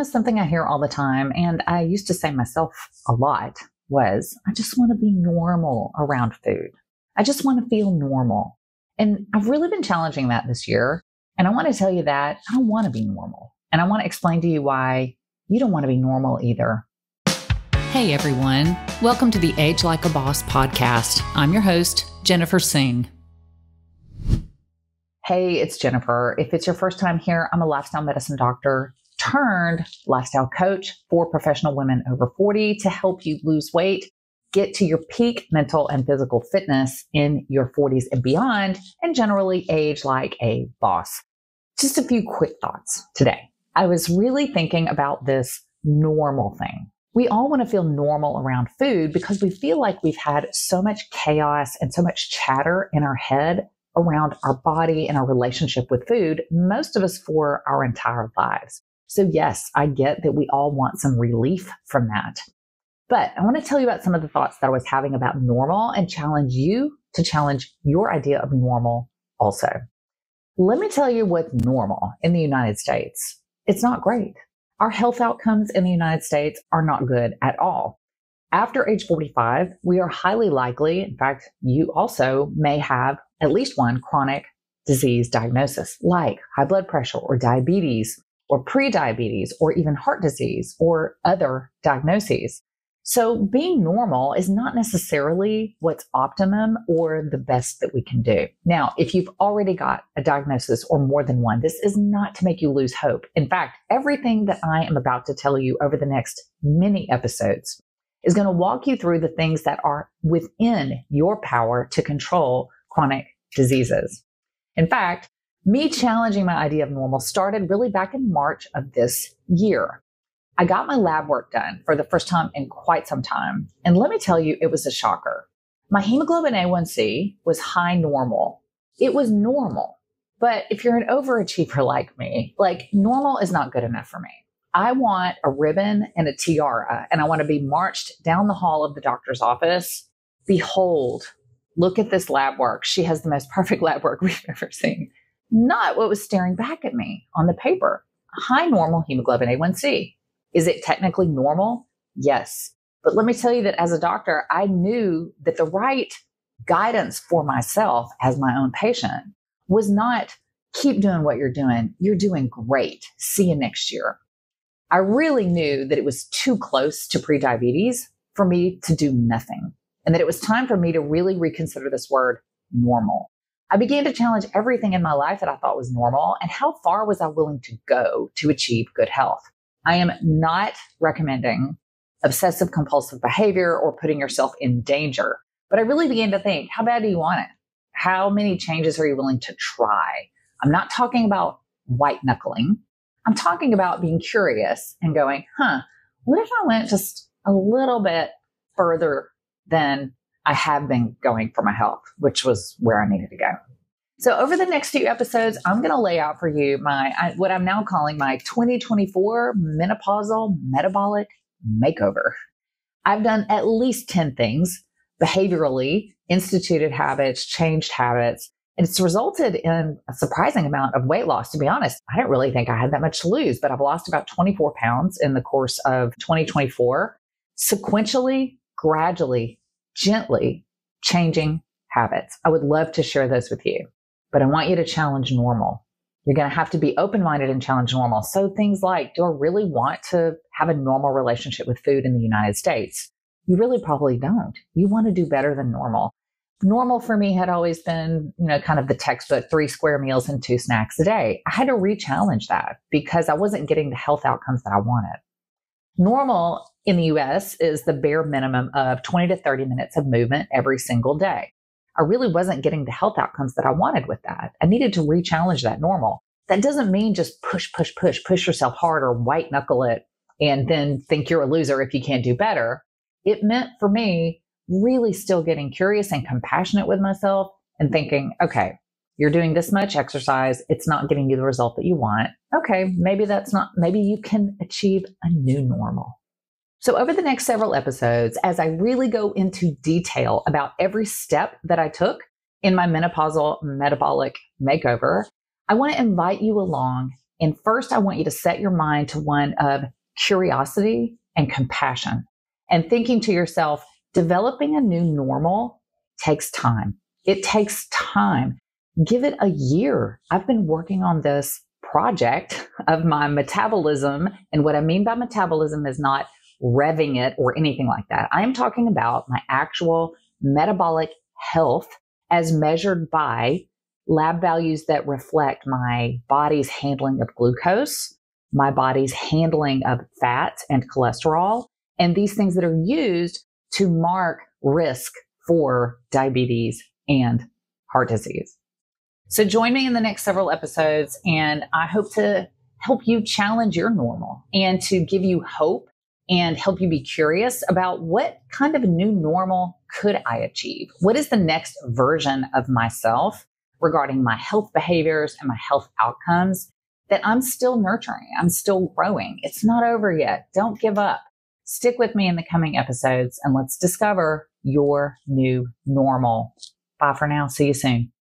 Something I hear all the time, and I used to say myself a lot, was I just want to be normal around food. I just want to feel normal. And I've really been challenging that this year. And I want to tell you that I don't want to be normal. And I want to explain to you why you don't want to be normal either. Hey everyone, welcome to the Age Like a Boss podcast. I'm your host, Jennifer Singh. Hey, it's Jennifer. If it's your first time here, I'm a lifestyle medicine doctor turned lifestyle coach for professional women over 40 to help you lose weight, get to your peak mental and physical fitness in your 40s and beyond, and generally age like a boss. Just a few quick thoughts today. I was really thinking about this normal thing. We all want to feel normal around food because we feel like we've had so much chaos and so much chatter in our head around our body and our relationship with food, most of us for our entire lives. So yes, I get that we all want some relief from that. But I want to tell you about some of the thoughts that I was having about normal and challenge you to challenge your idea of normal also. Let me tell you what's normal in the United States. It's not great. Our health outcomes in the United States are not good at all. After age 45, we are highly likely, in fact, you also may have at least one chronic disease diagnosis like high blood pressure or diabetes or prediabetes or even heart disease or other diagnoses. So being normal is not necessarily what's optimum or the best that we can do. Now, if you've already got a diagnosis or more than one, this is not to make you lose hope. In fact, everything that I am about to tell you over the next many episodes is going to walk you through the things that are within your power to control chronic diseases. In fact, me challenging my idea of normal started really back in March of this year. I got my lab work done for the first time in quite some time. And let me tell you, it was a shocker. My hemoglobin A1C was high normal. It was normal. But if you're an overachiever like me, normal is not good enough for me. I want a ribbon and a tiara, and I want to be marched down the hall of the doctor's office. Behold, look at this lab work. She has the most perfect lab work we've ever seen. Not what was staring back at me on the paper. High normal hemoglobin A1C. Is it technically normal? Yes. But let me tell you that as a doctor, I knew that the right guidance for myself as my own patient was not keep doing what you're doing. You're doing great. See you next year. I really knew that it was too close to prediabetes for me to do nothing, and that it was time for me to really reconsider this word normal. I began to challenge everything in my life that I thought was normal and how far was I willing to go to achieve good health. I am not recommending obsessive compulsive behavior or putting yourself in danger, but I really began to think, how bad do you want it? How many changes are you willing to try? I'm not talking about white knuckling. I'm talking about being curious and going, what if I went just a little bit further than I have been going for my health, which was where I needed to go. So over the next few episodes, I'm going to lay out for you what I'm now calling my 2024 Menopausal Metabolic Makeover. I've done at least 10 things behaviorally, instituted habits, changed habits, and it's resulted in a surprising amount of weight loss. To be honest, I didn't really think I had that much to lose, but I've lost about 24 pounds in the course of 2024, sequentially, gradually, gently changing habits. I would love to share those with you, but I want you to challenge normal. You're going to have to be open-minded and challenge normal. So things like, do I really want to have a normal relationship with food in the United States? You really probably don't. You want to do better than normal. Normal for me had always been, kind of the textbook, 3 square meals and 2 snacks a day. I had to re-challenge that because I wasn't getting the health outcomes that I wanted. Normal in the US is the bare minimum of 20 to 30 minutes of movement every single day. I really wasn't getting the health outcomes that I wanted with that. I needed to re-challenge that normal. That doesn't mean just push yourself hard or white knuckle it and then think you're a loser if you can't do better. It meant for me really still getting curious and compassionate with myself and thinking, okay, you're doing this much exercise. It's not getting you the result that you want. Okay, maybe you can achieve a new normal. So over the next several episodes, as I really go into detail about every step that I took in my menopausal metabolic makeover, I want to invite you along And first, I want you to set your mind to one of curiosity and compassion, and thinking to yourself, developing a new normal takes time. It takes time. Give it a year. I've been working on this project of my metabolism. And what I mean by metabolism is not revving it or anything like that. I am talking about my actual metabolic health as measured by lab values that reflect my body's handling of glucose, my body's handling of fat and cholesterol, and these things that are used to mark risk for diabetes and heart disease. So join me in the next several episodes, and I hope to help you challenge your normal and to give you hope and help you be curious about what kind of a new normal could I achieve? What is the next version of myself regarding my health behaviors and my health outcomes that I'm still nurturing? I'm still growing. It's not over yet. Don't give up. Stick with me in the coming episodes and let's discover your new normal. Bye for now. See you soon.